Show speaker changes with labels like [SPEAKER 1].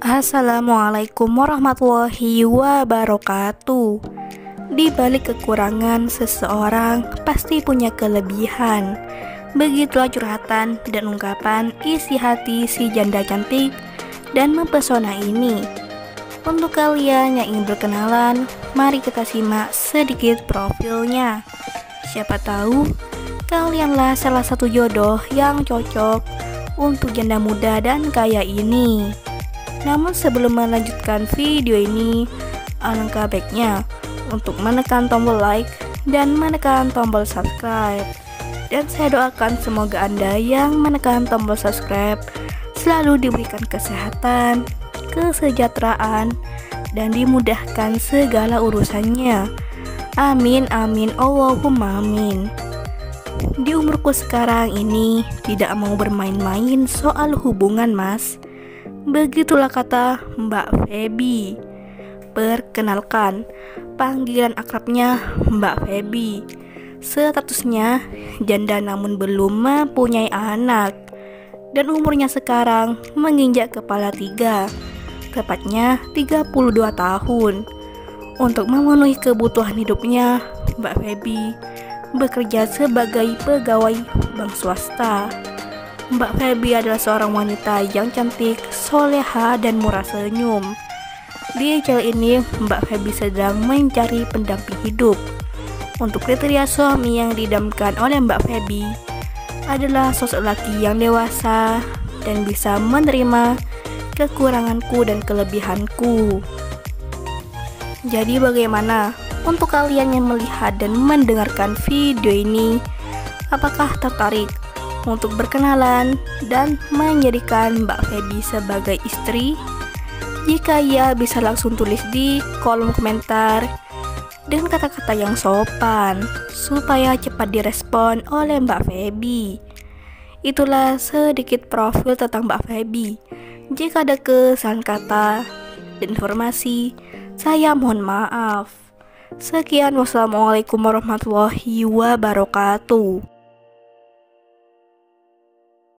[SPEAKER 1] Assalamualaikum warahmatullahi wabarakatuh. Di balik kekurangan seseorang pasti punya kelebihan. Begitulah curhatan dan ungkapan isi hati si janda cantik dan mempesona ini. Untuk kalian yang ingin berkenalan, mari kita simak sedikit profilnya. Siapa tahu kalianlah salah satu jodoh yang cocok untuk janda muda dan kaya ini. Namun sebelum melanjutkan video ini, alangkah baiknya untuk menekan tombol like dan menekan tombol subscribe. Dan saya doakan semoga Anda yang menekan tombol subscribe selalu diberikan kesehatan, kesejahteraan, dan dimudahkan segala urusannya. Amin amin Allahumma amin. Di umurku sekarang ini tidak mau bermain-main soal hubungan, Mas. Begitulah kata Mbak Feby. Perkenalkan, panggilan akrabnya Mbak Feby. Statusnya janda namun belum mempunyai anak. Dan umurnya sekarang menginjak kepala 3, tepatnya 32 tahun. Untuk memenuhi kebutuhan hidupnya, Mbak Feby bekerja sebagai pegawai bank swasta. Mbak Feby adalah seorang wanita yang cantik, soleha, dan murah senyum. Di channel ini, Mbak Feby sedang mencari pendamping hidup. Untuk kriteria suami yang didamkan oleh Mbak Feby adalah sosok laki yang dewasa dan bisa menerima kekuranganku dan kelebihanku. Jadi bagaimana untuk kalian yang melihat dan mendengarkan video ini? Apakah tertarik untuk berkenalan dan menjadikan Mbak Feby sebagai istri? Jika ya, bisa langsung tulis di kolom komentar dengan kata-kata yang sopan supaya cepat direspon oleh Mbak Feby. Itulah sedikit profil tentang Mbak Feby. Jika ada kesalahan kata dan informasi, saya mohon maaf. Sekian, wassalamualaikum warahmatullahi wabarakatuh.